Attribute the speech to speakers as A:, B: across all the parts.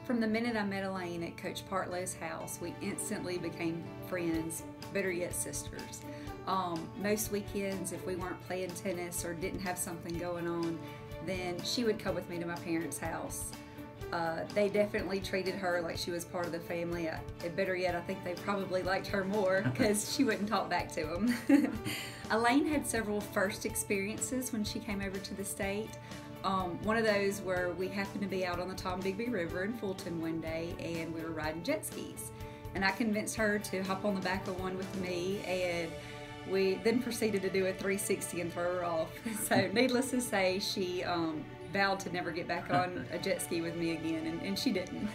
A: From the minute I met Elaine at Coach Partlow's house, we instantly became friends, better yet sisters. Most weekends, if we weren't playing tennis or didn't have something going on, then she would come with me to my parents' house. They definitely treated her like she was part of the family. Better yet, I think they probably liked her more because she wouldn't talk back to them. Elaine had several first experiences when she came over to the state. One of those where we happened to be out on the Tombigbee River in Fulton one day and we were riding jet skis. And I convinced her to hop on the back of one with me, and we then proceeded to do a 360 and throw her off. So needless to say, she vowed to never get back on a jet ski with me again, and she didn't.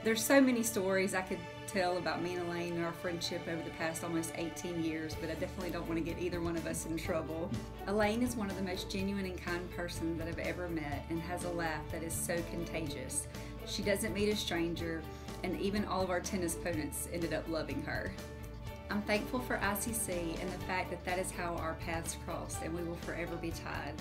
A: There's so many stories I could tell about me and Elaine and our friendship over the past almost 18 years, but I definitely don't want to get either one of us in trouble. Elaine is one of the most genuine and kind persons that I've ever met and has a laugh that is so contagious. She doesn't meet a stranger, and even all of our tennis opponents ended up loving her. I'm thankful for ICC and the fact that that is how our paths crossed, and we will forever be tied.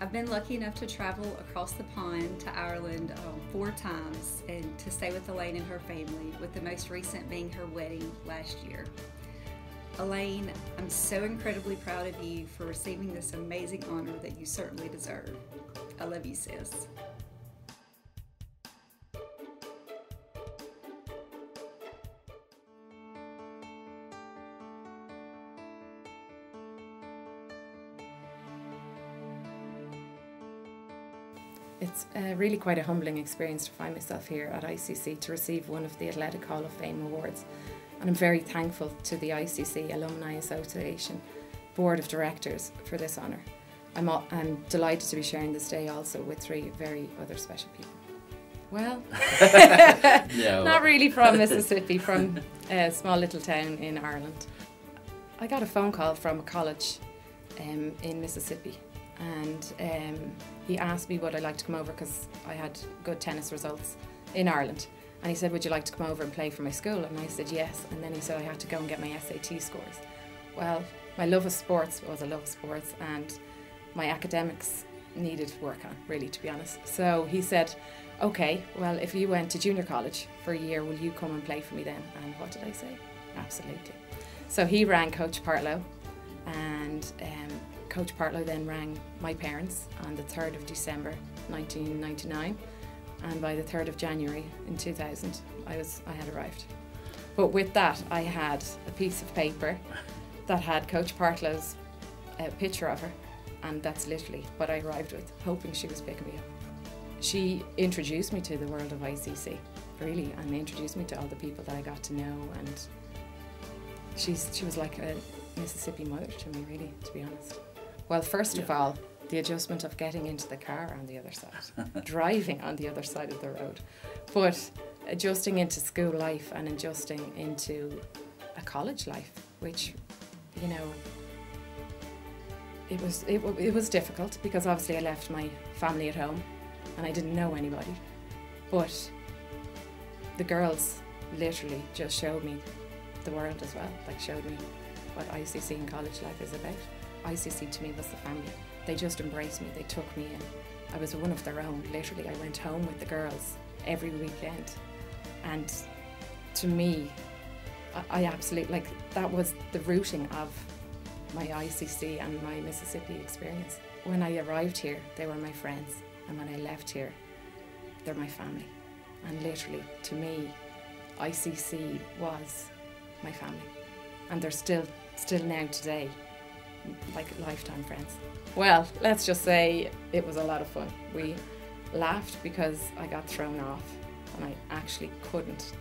A: I've been lucky enough to travel across the pond to Ireland 4 times and to stay with Elaine and her family, with the most recent being her wedding last year. Elaine, I'm so incredibly proud of you for receiving this amazing honor that you certainly deserve. I love you, sis.
B: It's really quite a humbling experience to find myself here at ICC to receive one of the Athletic Hall of Fame awards. And I'm very thankful to the ICC Alumni Association Board of Directors for this honour. I'm delighted to be sharing this day also with 3 very other special people. Well, not really from Mississippi, from a small little town in Ireland. I got a phone call from a college in Mississippi, and he asked me would I like to come over because I had good tennis results in Ireland. And he said, would you like to come over and play for my school? And I said yes. And then he said I had to go and get my SAT scores. Well, my love of sports was a love of sports, and my academics needed work on, really, to be honest. So he said, okay, well, if you went to junior college for a year, will you come and play for me then? And what did I say? Absolutely. So he rang Coach Partlow, and Coach Partlow then rang my parents on the 3rd of December 1999, and by the 3rd of January in 2000 I had arrived. But with that I had a piece of paper that had Coach Partlow's picture of her, and that's literally what I arrived with, hoping she was picking me up. She introduced me to the world of ICC, really, and introduced me to all the people that I got to know, and she was like a Mississippi mother to me, really, to be honest. Well, first of all, the adjustment of getting into the car on the other side, driving on the other side of the road, but adjusting into school life and adjusting into a college life, which, you know, it was difficult because obviously I left my family at home and I didn't know anybody, but the girls literally just showed me the world as well, like showed me what ICC and college life is about. ICC to me was the family. They just embraced me, they took me in. I was one of their own, literally. I went home with the girls every weekend, and to me, I absolutely, like, that was the rooting of my ICC and my Mississippi experience. When I arrived here, they were my friends, and when I left here, they're my family. And literally, to me, ICC was my family, and they're still now today like lifetime friends. Well, let's just say it was a lot of fun. We laughed because I got thrown off and I actually couldn't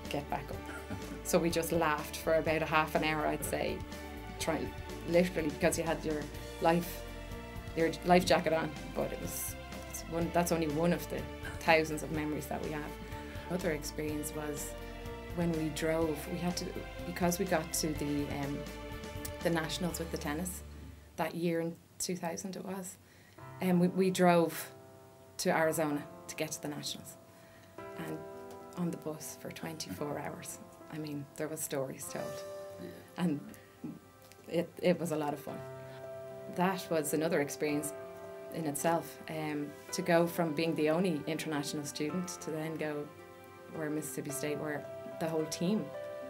B: get back up. So we just laughed for about a half an hour, I'd say, literally, because you had your life jacket on, but that's only one of the thousands of memories that we have. Another experience was when we drove. We had to, because we got to the nationals with the tennis that year in 2000 it was, and we drove to Arizona to get to the nationals, and on the bus for 24 hours. I mean, there was stories told, and it was a lot of fun. That was another experience in itself, to go from being the only international student to then go where Mississippi State, where the whole team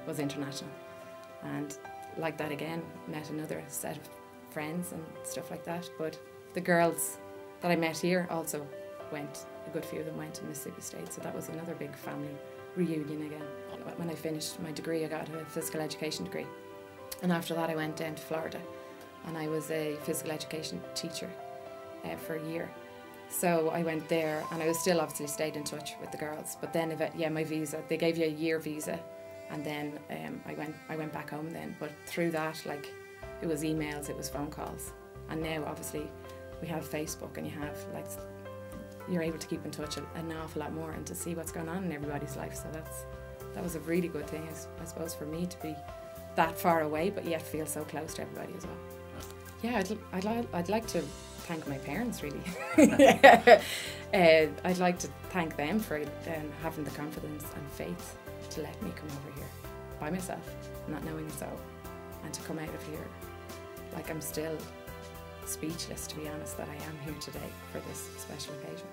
B: was international. And like that again, met another set of friends and stuff like that. But the girls that I met here also went, a good few of them went to Mississippi State, so that was another big family reunion again. When I finished my degree, I got a physical education degree. And after that I went down to Florida and I was a physical education teacher for a year. So I went there and I was still obviously stayed in touch with the girls, but then my visa, they gave you a year visa, and then I went back home then. But through that, like, it was emails, it was phone calls, and now obviously we have Facebook and you have, like, you're able to keep in touch an awful lot more and to see what's going on in everybody's life. So that was a really good thing, I suppose, for me to be that far away but yet feel so close to everybody as well. Yeah, I'd like to thank my parents, really. I'd like to thank them for having the confidence and faith to let me come over here by myself, not knowing so, and to come out of here. Like, I'm still speechless, to be honest, that I am here today for this special occasion.